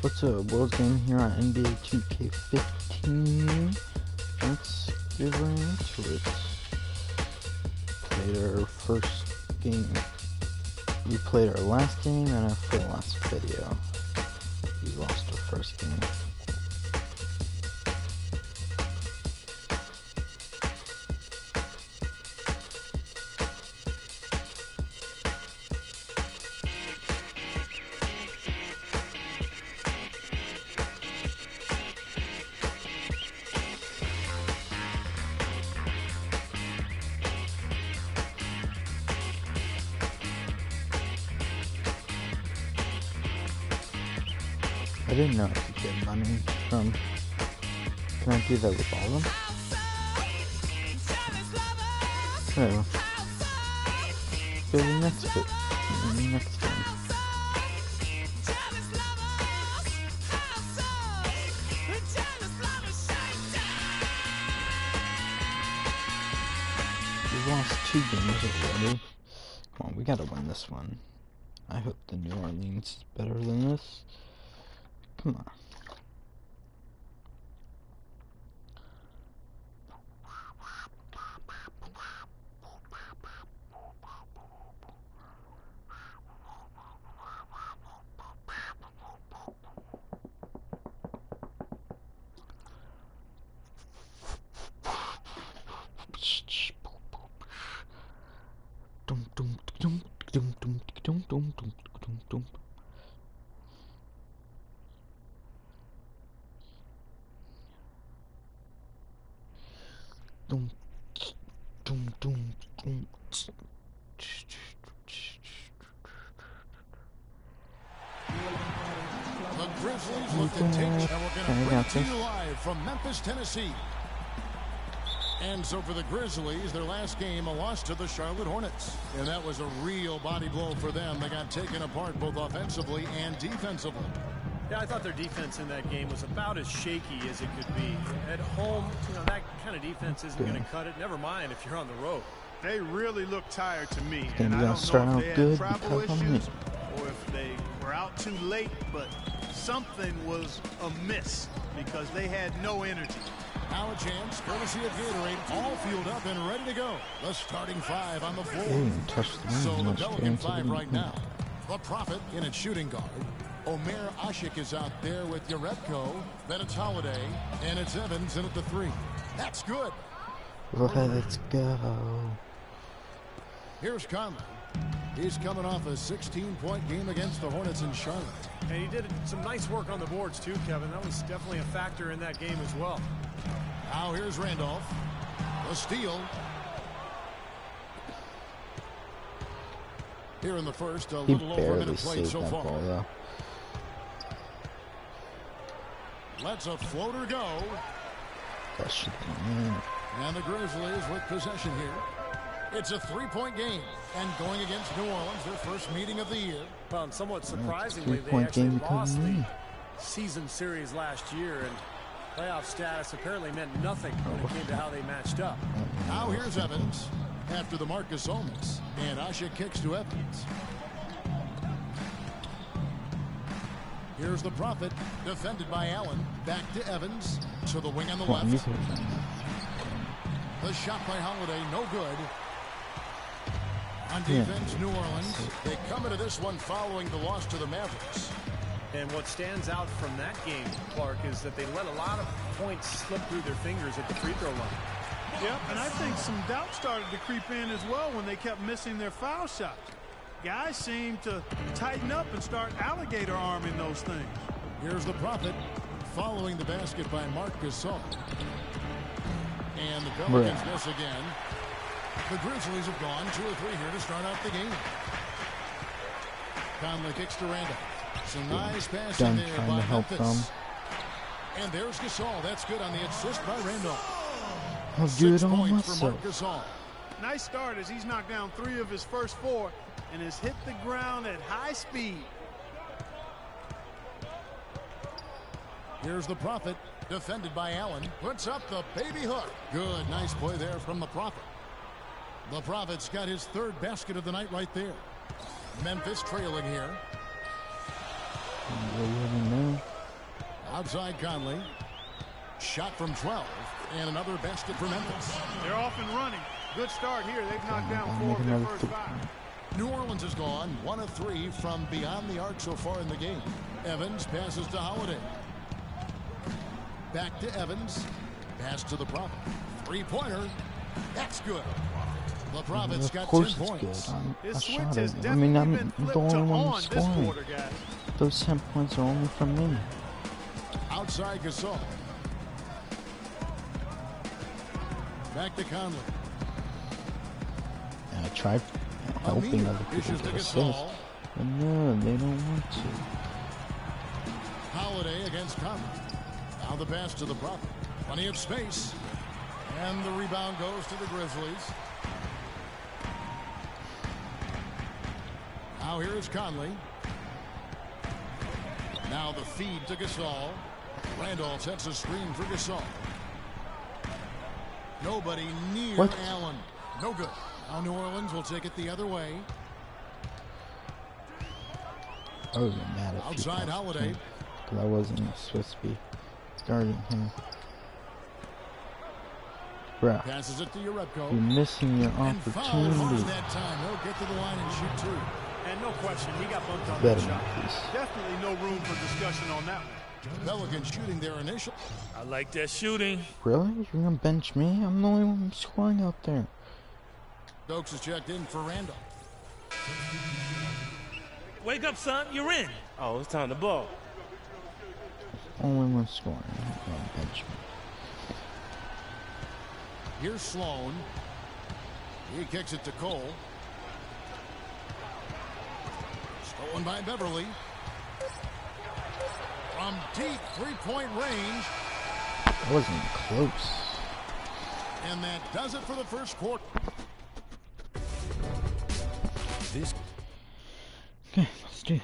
What's up, world game here on NBA 2K15. Let's get right into it. Played our first game. We played our last game and after the last video, we lost our first game. I didn't know I could get money from... Can I do that with all of them? Oh. Go to the next bit. The next game. We've lost 2 games already. Come on, we gotta win this one. I hope the New Orleans is better than this. Come on. The Grizzlies look to take, and we're going to bring it to you live from Memphis, Tennessee. And so for the Grizzlies, their last game, a loss to the Charlotte Hornets. And that was a real body blow for them. They got taken apart both offensively and defensively. Yeah, I thought their defense in that game was about as shaky as it could be. At home, that kind of defense isn't going to cut it. Never mind if you're on the road. They really look tired to me. And I don't know if they had travel issues or if they were out too late, but something was amiss because they had no energy. Now a chance, courtesy of Gatorade, all fueled up and ready to go. The starting 5 on the floor. So the Pelican 5 right now. The Prophet in its shooting guard. Omer Ashik is out there with Yaretko. Then it's Holiday, and it's Evans in at the 3. That's good. Let's go. Here's Conley. He's coming off a 16-point game against the Hornets in Charlotte. And he did some nice work on the boards too, Kevin. That was definitely a factor in that game as well. Now here's Randolph. The steal. Here in the first, a little over a minute played so far. Ball, Lets a floater go. That should be in. And the Grizzlies with possession here. It's a 3-point game. And going against New Orleans, their first meeting of the year. Well, and somewhat surprisingly, they actually lost the season series last year. And playoff status apparently meant nothing when it came to how they matched up. Now here's Evans after the Marcus Olmos. And Asha kicks to Evans. Here's the Prophet, defended by Allen. Back to Evans, to the wing on the left. The shot by Holiday, no good. On defense, New Orleans, they come into this one following the loss to the Mavericks. And what stands out from that game, Clark, is that they let a lot of points slip through their fingers at the free throw line. Yep, and I think some doubt started to creep in as well when they kept missing their foul shots. Guys seem to tighten up and start alligator arming those things. Here's the Prophet following the basket by Marc Gasol. And the Pelicans miss again. The Grizzlies have gone 2 or 3 here to start out the game. Conley kicks to Randolph. Some nice passing there by Memphis. And there's Gasol. That's good on the assist by Randolph. I'll do it 6 on points for myself. Marc Gasol. Nice start as he's knocked down 3 of his first 4 and has hit the ground at high speed. Here's the Prophet, defended by Allen. Puts up the baby hook. Good, nice play there from the Prophet. The Prophet's got his 3rd basket of the night right there. Memphis trailing here. What do you know? Outside Conley. Shot from 12. And another basket for Memphis. They're off and running. Good start here. They've knocked down 4 of their first 5. New Orleans has gone 1 of 3 from beyond the arc so far in the game. Evans passes to Holiday. Back to Evans. Pass to the Prophet. 3-pointer. That's good. The Prophet's got 10 points. I shot it. I mean, I'm the only one scoring. Those 10 points are only from me. Outside Gasol. Back to Conley. And I tried helping other people get assists, but no, they don't want to. Holiday against Conley. Now the pass to the Prophet. Plenty of space. And the rebound goes to the Grizzlies. Now here is Conley. Now the feed to Gasol. Randolph sets a screen for Gasol. Nobody near Allen. No good. Now New Orleans will take it the other way. I was mad at outside Holiday. Because I wasn't supposed to be guarding him. Bruh. Passes it to Urebko. You're missing your opportunity. That time. He'll get to the line and shoot 2. And no question, he got bumped on that shot. Definitely no room for discussion on that one. Pelicans shooting their initial. I like that shooting. Really? You're gonna bench me? I'm the only one scoring out there. Stokes is checked in for Randall. Wake up, son. You're in. Oh, it's time to ball. Only one scoring. You're gonna bench me. Here's Sloan. He kicks it to Cole. Stolen by Beverly. From deep 3-point range. That wasn't close. And that does it for the first quarter. Okay, let's do it.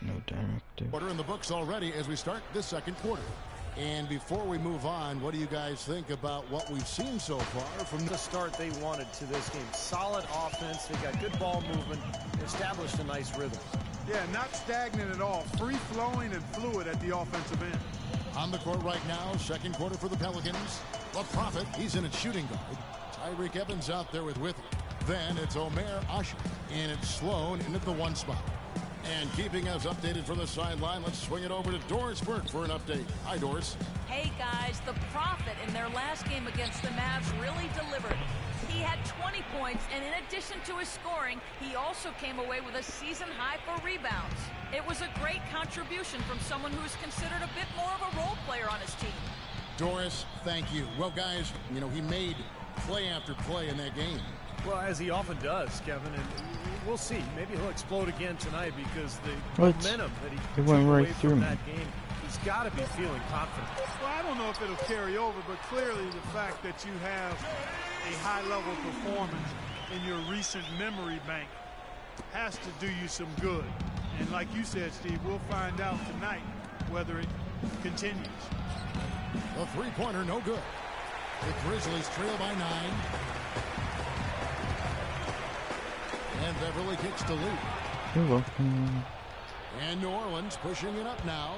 No directive. Quarter in the books already as we start this second quarter. And before we move on, what do you guys think about what we've seen so far from the start they wanted to this game? Solid offense. They got good ball movement. Established a nice rhythm. Yeah, not stagnant at all. Free-flowing and fluid at the offensive end. On the court right now, second quarter for the Pelicans. The Prophet, he's in at shooting guard. Tyreek Evans out there with Withy. Then it's Omer Asher. And it's Sloan in at the 1 spot. And keeping us updated from the sideline, let's swing it over to Doris Burke for an update. Hi, Doris. Hey, guys. The Prophet in their last game against the Mavs really delivered. He had 20 points, and in addition to his scoring, he also came away with a season high for rebounds. It was a great contribution from someone who is considered a bit more of a role player on his team. Doris, thank you. Well, guys, you know, he made play after play in that game. Well, as he often does, Kevin, and we'll see. Maybe he'll explode again tonight because the momentum that he took away from that game, he's got to be feeling confident. Well, I don't know if it'll carry over, but clearly the fact that you have a high-level performance in your recent memory bank has to do you some good. And like you said, Steve, we'll find out tonight whether it continues. The 3-pointer, no good. The Grizzlies trail by 9. And Beverly kicks to lead. You're welcome. And New Orleans pushing it up now.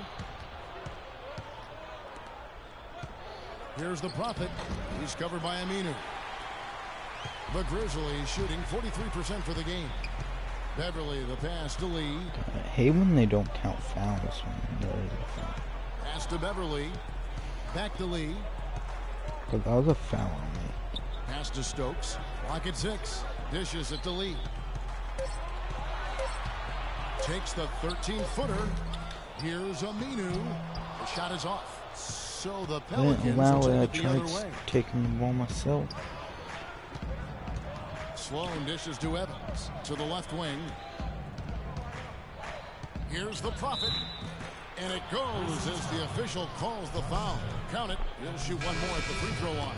Here's the Prophet. He's covered by Aminu. The Grizzlies shooting 43% for the game. Beverly, the pass to Lee. I hate when they don't count fouls. Pass to Beverly. Back to Lee. But that was a foul on me. Pass to Stokes. Lock at 6. Dishes it to Lee. Takes the 13-footer. Here's Aminu. The shot is off. So the Pelicans will take it the other way. Taking the ball myself. Sloan dishes to Evans. To the left wing. Here's the Prophet. And it goes as the official calls the foul. Count it. He'll shoot one more at the free throw line.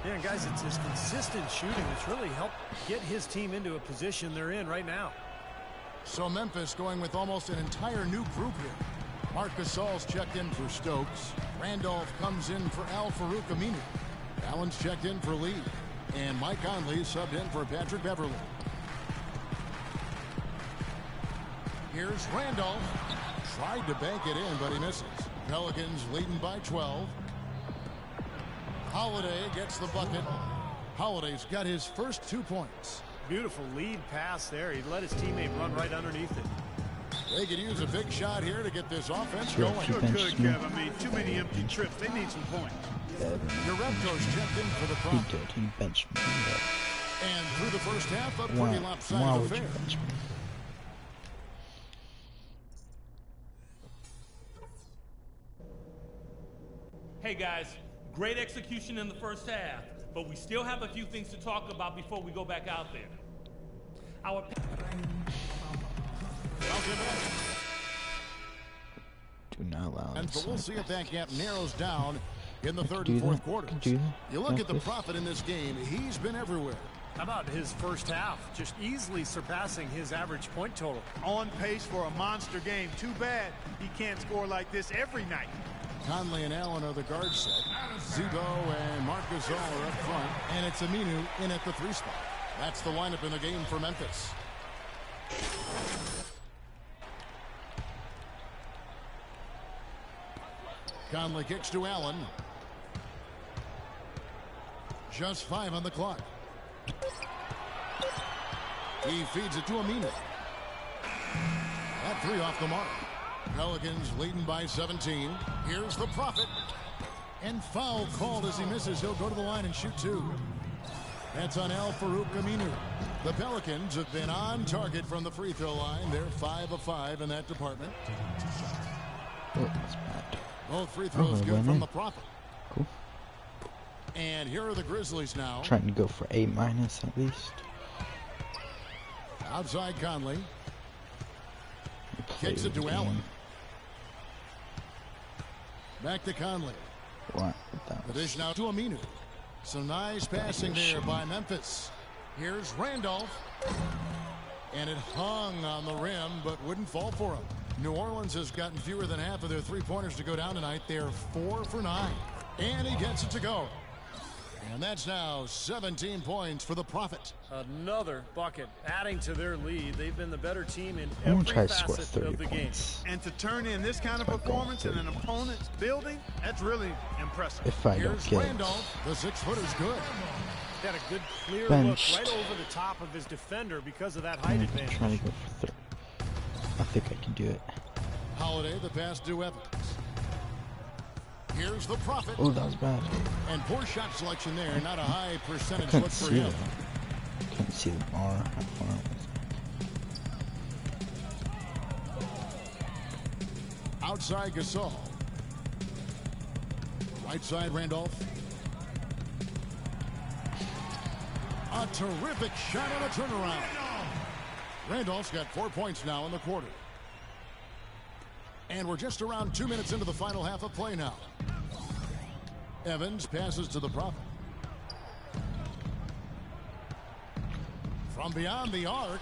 Yeah, guys, it's his consistent shooting that's really helped get his team into a position they're in right now. So Memphis going with almost an entire new group here. Marc Gasol's checked in for Stokes. Randolph comes in for Al-Farouq Aminu. Allen's checked in for Lee. And Mike Conley subbed in for Patrick Beverly. Here's Randolph. Tried to bank it in, but he misses. Pelicans leading by 12. Holiday gets the bucket. Holiday's got his first 2 points. Beautiful lead pass there. He let his teammate run right underneath it. They could use a big shot here to get this offense going. You're good, Kevin. I mean, too many empty trips. They need some points. Urepko's checked in for the Profit. He benched me. And through the first half, a pretty lopsided affair. Hey guys, great execution in the first half, but we still have a few things to talk about before we go back out there. Our do not allow it. But we'll see if that gap narrows down in the third and fourth quarters. You look at the Prophet in this game, he's been everywhere. How about his first half? Just easily surpassing his average point total. On pace for a monster game. Too bad he can't score like this every night. Conley and Allen are the guard set. Zebo and Marcus All are up front. And it's Aminu in at the 3 spot. That's the lineup in the game for Memphis. Conley kicks to Allen. Just 5 on the clock. He feeds it to Aminu. That 3 off the mark. Pelicans leading by 17. Here's the Prophet. And foul called as he misses. He'll go to the line and shoot 2. That's on Al-Farouq Aminu. The Pelicans have been on target from the free throw line. They're 5 of 5 in that department. Both free throws good from the Prophet. Cool. And here are the Grizzlies now. Trying to go for A- at least. Outside Conley. Kicks it to Allen. Back to Conley. What? The dish now to Aminu. Some nice passing there by Memphis. Here's Randolph. And it hung on the rim, but wouldn't fall for him. New Orleans has gotten fewer than half of their 3-pointers to go down tonight. They're 4 for 9. And he gets it to go. And that's now 17 points for the Prophet. Another bucket adding to their lead. They've been the better team in every facet of the game. And to turn in this kind of performance in an opponent's building, that's really impressive. If I don't Here's get Randolph. The 6-footer's good. Got a good clear Benched. look right over the top of his defender because of that height advantage. Trying to go for 3. I think I can do it. Holiday, the pass to Evans. Here's the Prophet. Oh, that was bad. And poor shot selection there. Not a high percentage Couldn't look for see him. it. Couldn't see the bar. How far it was. Outside Gasol. Right side Randolph. A terrific shot on a turnaround. Randolph's got 4 points now in the quarter. And we're just around 2 minutes into the final half of play now. Evans passes to the Prophet. From beyond the arc.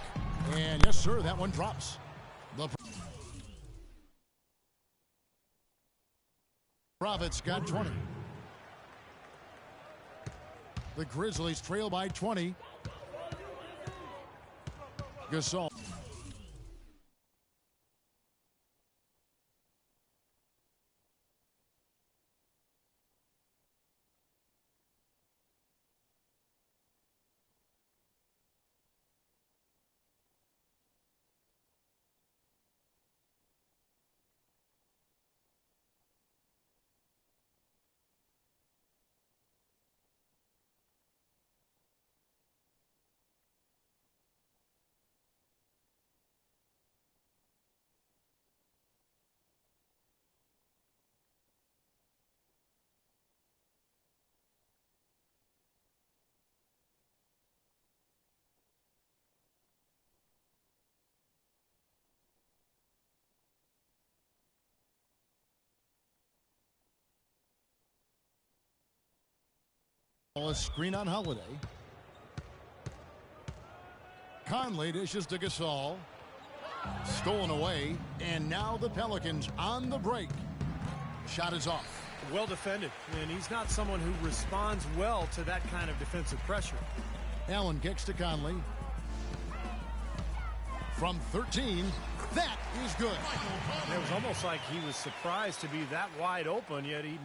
And yes, sir, that one drops. The Prophet's got 20. The Grizzlies trail by 20. Gasol. A screen on Holiday. Conley dishes to Gasol. Stolen away. And now the Pelicans on the break. Shot is off. Well defended. And he's not someone who responds well to that kind of defensive pressure. Allen kicks to Conley. From 13. That is good. It was almost like he was surprised to be that wide open, yet he...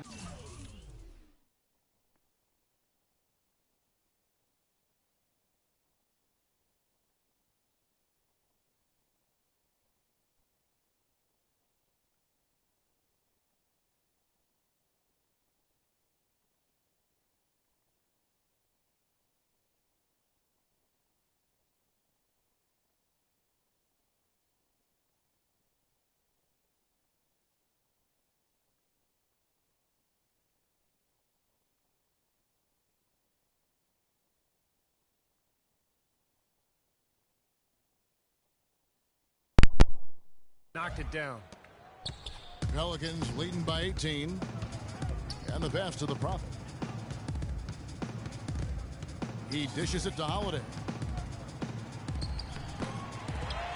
knocked it down. Pelicans leading by 18. And the pass to the Prophet. He dishes it to Holiday.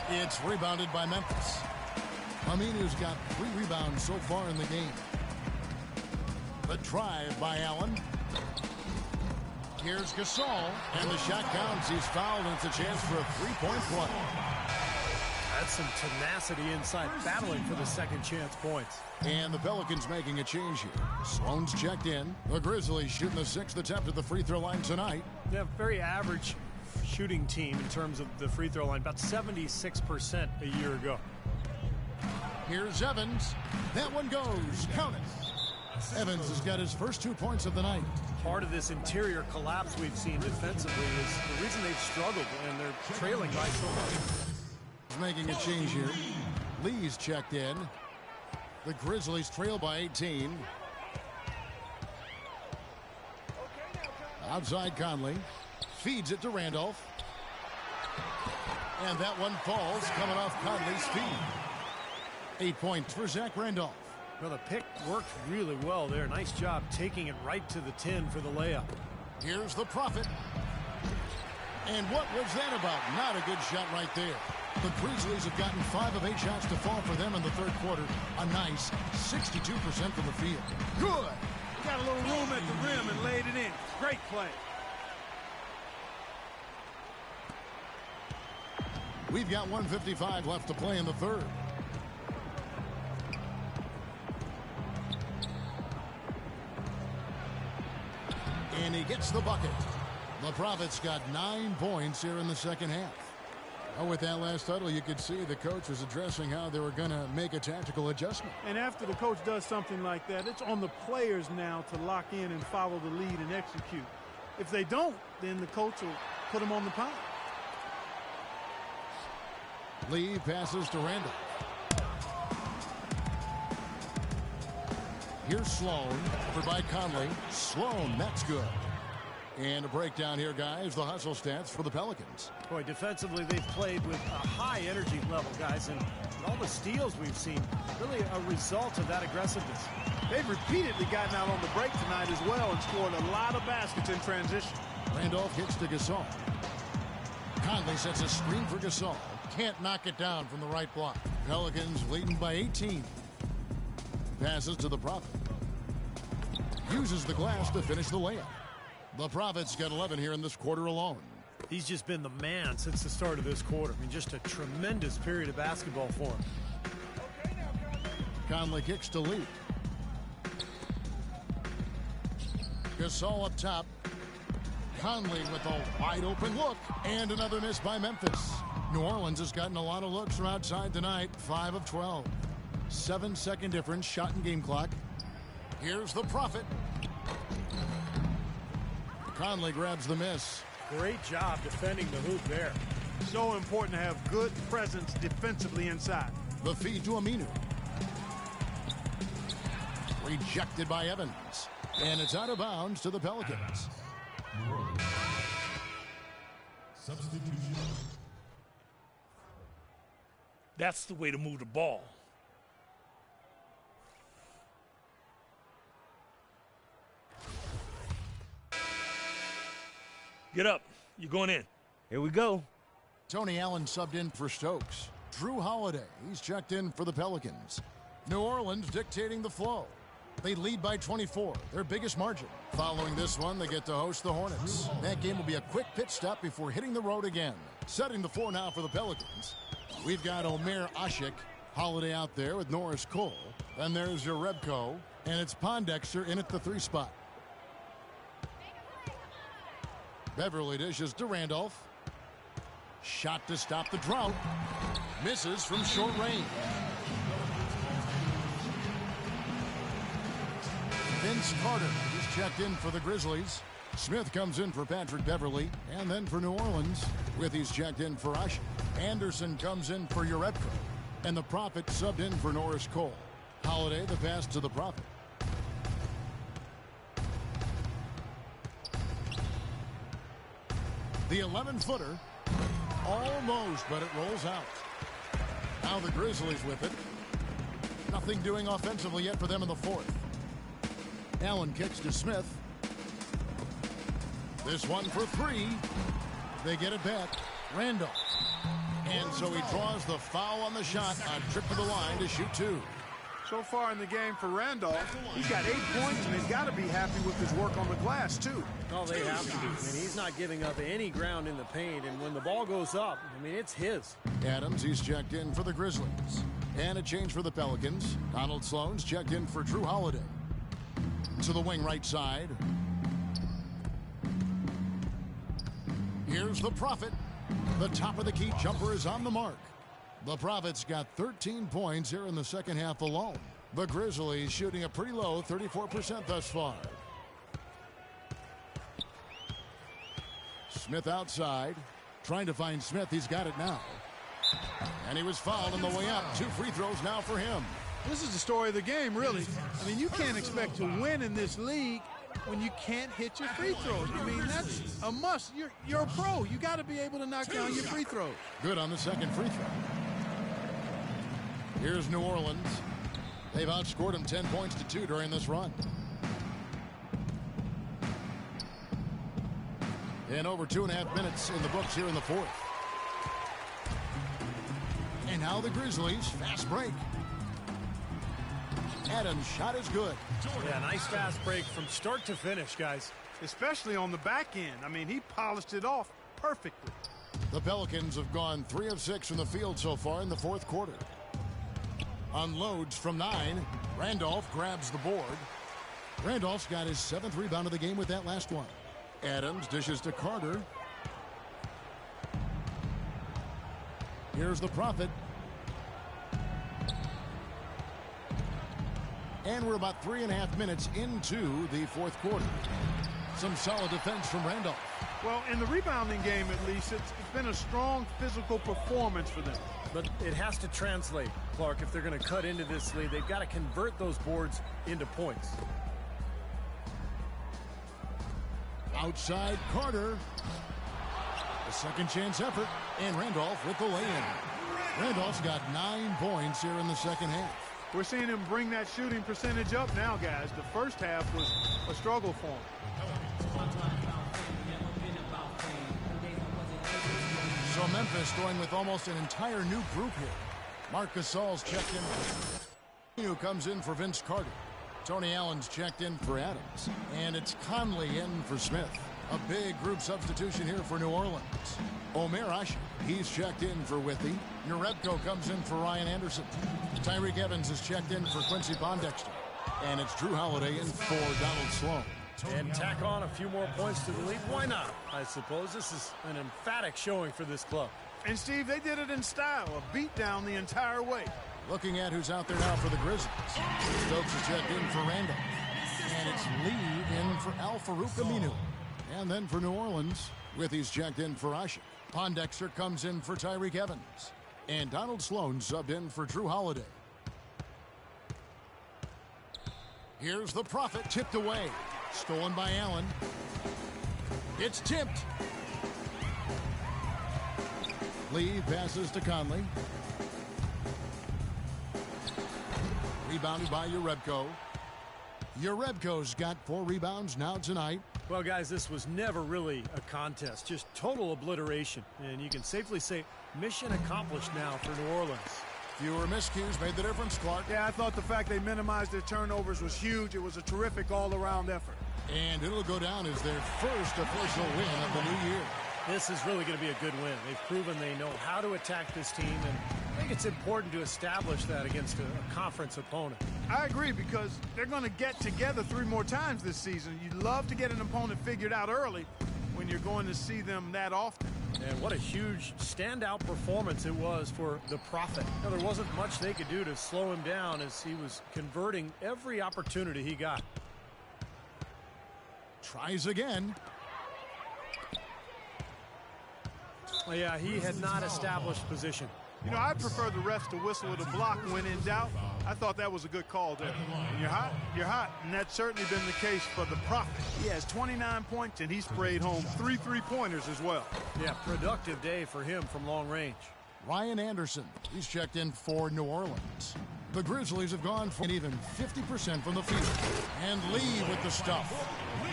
It's rebounded by Memphis. Aminu's got 3 rebounds so far in the game. The drive by Allen. Here's Gasol, and the shot counts. He's fouled, and it's a chance for a 3-point play. That's some tenacity inside, battling for the second chance points. And the Pelicans making a change here. Sloan's checked in. The Grizzlies shooting the 6th attempt at the free throw line tonight. They have a very average shooting team in terms of the free throw line, about 76% a year ago. Here's Evans. That one goes. Count it. Evans has got his first 2 points of the night. Part of this interior collapse we've seen defensively is the reason they've struggled, and they're trailing by so much. Making a change here. Lee's checked in. The Grizzlies trail by 18. Outside Conley. Feeds it to Randolph. And that one falls, coming off Conley's feed. 8 points for Zach Randolph. Well, the pick worked really well there. Nice job taking it right to the 10 for the layup. Here's the Prophet. And what was that about? Not a good shot right there. The Grizzlies have gotten 5 of 8 shots to fall for them in the third quarter. A nice 62% from the field. Good. Got a little room at the rim and laid it in. Great play. We've got 1:55 left to play in the third. And he gets the bucket. The Prophet's got 9 points here in the second half. Oh, with that last huddle, you could see the coach was addressing how they were going to make a tactical adjustment. And after the coach does something like that, it's on the players now to lock in and follow the lead and execute. If they don't, then the coach will put them on the pound. Lee passes to Randolph. Here's Sloan for by Conley. Sloan, that's good. And a breakdown here, guys. The hustle stats for the Pelicans. Boy, defensively, they've played with a high energy level, guys. And all the steals we've seen, really a result of that aggressiveness. They've repeatedly gotten out on the break tonight as well and scored a lot of baskets in transition. Randolph hits to Gasol. Conley sets a screen for Gasol. Can't knock it down from the right block. Pelicans leading by 18. Passes to the Prophet. Uses the glass to finish the layup. The Prophet's got 11 here in this quarter alone. He's just been the man since the start of this quarter. I mean, just a tremendous period of basketball for him. Conley kicks to Lee. Gasol up top. Conley with a wide open look. And another miss by Memphis. New Orleans has gotten a lot of looks from outside tonight. 5 of 12. 7-second difference. Shot and game clock. Here's the Prophet. Conley grabs the miss. Great job defending the hoop there. So important to have good presence defensively inside. The feed to Aminu. Rejected by Evans. And it's out of bounds to the Pelicans. Substitution. That's the way to move the ball. Get up. You're going in. Here we go. Tony Allen subbed in for Stokes. Drew Holiday, he's checked in for the Pelicans. New Orleans dictating the flow. They lead by 24, their biggest margin. Following this one, they get to host the Hornets. That game will be a quick pit stop before hitting the road again. Setting the floor now for the Pelicans. We've got Omer Ashik, Holiday out there with Norris Cole. Then there's Yarebko, and it's Pondexter in at the 3 spot. Beverly dishes to Randolph. Shot to stop the drought. Misses from short range. Vince Carter, he's checked in for the Grizzlies. Smith comes in for Patrick Beverly, and then for New Orleans, with he's checked in for Ashik. Anderson comes in for Yarebko, and the Prophet subbed in for Norris Cole. Holiday, the pass to the Prophet. The 11-footer, almost, but it rolls out. Now the Grizzlies with it. Nothing doing offensively yet for them in the 4th. Allen kicks to Smith. This one for 3. They get it back. Randolph. And so he draws the foul on the shot on trip to the line to shoot 2. So far in the game for Randolph, he's got 8 points, and he's got to be happy with his work on the glass, too. Oh, they have to be. I mean, he's not giving up any ground in the paint, and when the ball goes up, I mean, it's his. Adams, he's checked in for the Grizzlies. And a change for the Pelicans. Donald Sloan's checked in for Drew Holiday. To the wing right side. Here's the Prophet. The top of the key jumper is on the mark. The Prophet's got 13 points here in the second half alone. The Grizzlies shooting a pretty low 34% thus far. Smith outside. Trying to find Smith. He's got it now. And he was fouled on the way up. 2 free throws now for him. This is the story of the game, really. I mean, you can't expect to win in this league when you can't hit your free throws. I mean, that's a must. You're a pro. You got to be able to knock down your free throws. Good on the second free throw. Here's New Orleans. They've outscored them 10 points to 2 during this run. And over 2.5 minutes in the books here in the 4th. And now the Grizzlies, fast break. Adams' shot is good. Yeah, nice fast break from start to finish, guys. Especially on the back end. I mean, he polished it off perfectly. The Pelicans have gone 3 of 6 from the field so far in the 4th quarter. Unloads from 9. Randolph grabs the board. Randolph's got his 7th rebound of the game with that last one. Adams dishes to Carter. Here's the Prophet. And we're about 3.5 minutes into the 4th quarter. Some solid defense from Randolph. Well, in the rebounding game, at least, it's been a strong physical performance for them. But it has to translate, Clark. If they're going to cut into this lead, they've got to convert those boards into points. Outside Carter. A second chance effort. And Randolph with the lay-in. Randolph's got 9 points here in the second half. We're seeing him bring that shooting percentage up now, guys. The first half was a struggle for him. So Memphis going with almost an entire new group here. Marc Gasol's checked in. Who comes in for Vince Carter. Tony Allen's checked in for Adams. And it's Conley in for Smith. A big group substitution here for New Orleans. Omer Ashik, he's checked in for Withy. Yarebko comes in for Ryan Anderson. Tyreke Evans is checked in for Quincy Pondexter. And it's Drew Holiday in for Donald Sloan. And tack on a few more points to the lead. Why not? I suppose this is an emphatic showing for this club. And, Steve, they did it in style. A beat down the entire way. Looking at who's out there now for the Grizzlies. Stokes is checked in for Randolph. And it's Lee in for Al-Farouq Aminu. And then for New Orleans, Withy's checked in for Ashik. Pondexter comes in for Tyreke Evans. And Donald Sloan subbed in for Drew Holiday. Here's the Prophet, tipped away. Stolen by Allen. It's tipped. Lee passes to Conley. Rebounded by Yarebko. Yarebko's got 4 rebounds now tonight. Well, guys, this was never really a contest. Just total obliteration. And you can safely say mission accomplished now for New Orleans. Fewer miscues made the difference, Clark. Yeah, I thought the fact they minimized their turnovers was huge. It was a terrific all-around effort. And it'll go down as their first official win of the new year. This is really going to be a good win. They've proven they know how to attack this team, and I think it's important to establish that against a conference opponent. I agree, because they're going to get together 3 more times this season. You'd love to get an opponent figured out early when you're going to see them that often. And what a huge standout performance it was for the Prophet. Now, there wasn't much they could do to slow him down as he was converting every opportunity he got. Tries again. Well, yeah, he had not established position. You know, I prefer the refs to whistle at a block when in doubt. I thought that was a good call there. When you're hot, you're hot. And that's certainly been the case for the Prophet. He has 29 points, and he sprayed home 3 3-pointers as well. Yeah, productive day for him from long range. Ryan Anderson, he's checked in for New Orleans. The Grizzlies have gone for even 50% from the field. And Lee with the stuff.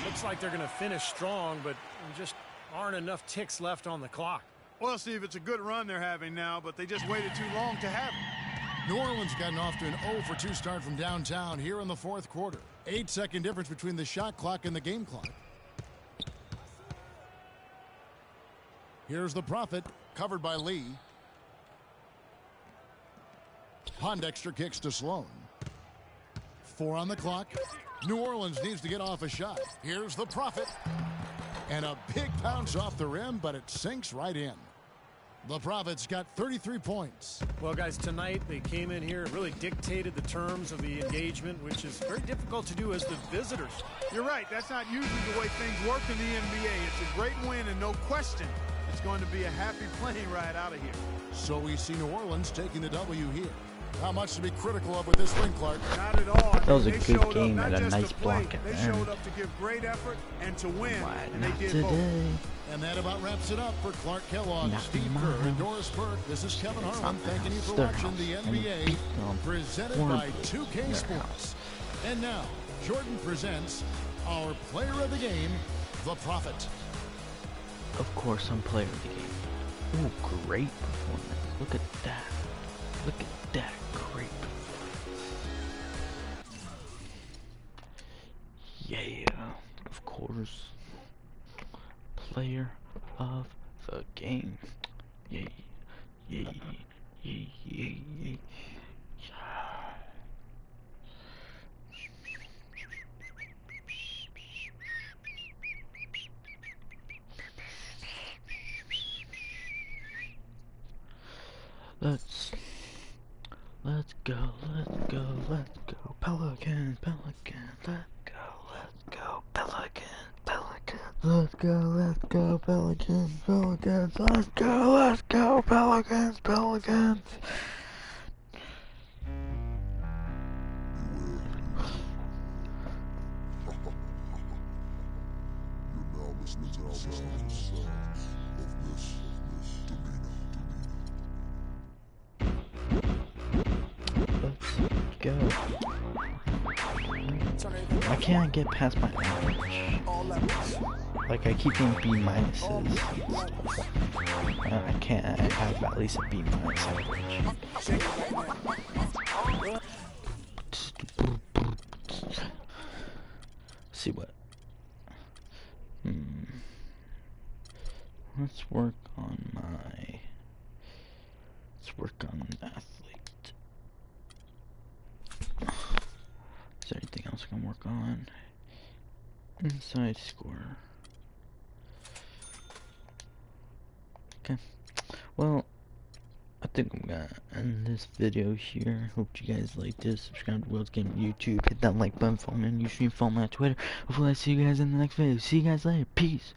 Looks like they're going to finish strong, but just aren't enough ticks left on the clock. Well, Steve, it's a good run they're having now, but they just waited too long to have it. New Orleans gotten off to an 0-for-2 start from downtown here in the 4th quarter. 8-second difference between the shot clock and the game clock. Here's the Prophet, covered by Lee. Pondexter kicks to Sloan. 4 on the clock. New Orleans needs to get off a shot. Here's the Prophet. And a big bounce off the rim, but it sinks right in. The Prophet's got 33 points. Well, guys, tonight they came in here and really dictated the terms of the engagement, which is very difficult to do as the visitors. You're right. That's not usually the way things work in the NBA. It's a great win, and no question, it's going to be a happy plane ride out of here. So we see New Orleans taking the W here. Not much to be critical of with this win, Clark. Not at all. That was a good game and a nice block at the end. They showed up to give great effort and to win. And they did both. And that about wraps it up for Clark Kellogg, Steve Kerr, and Doris Burke. This is Kevin Harlan thanking you for watching the NBA presented by 2K Sports. And now, Jordan presents our player of the game, the Prophet. Of course, I'm player of the game. Ooh, great performance. Look at that. Look at that. Great performance. Yeah, of course. Player of the game. Yay. Yay. Yay. Yay. Yay. Let's go, Pelicans, let's go, Pelicans, let's go, Pelicans, let's go, Pelicans. Go. Why can't I get past my average? Like, I keep getting B minuses. I can't. I have at least a B minus average. See what? Let's work on athlete. Is there anything else I can work on? Inside scorer. Okay. Well, I think I'm gonna end this video here. Hope you guys liked this. Subscribe to World's Game on YouTube. Hit that like button. Follow me on YouTube. Follow me on Twitter. Hopefully I see you guys in the next video. See you guys later. Peace.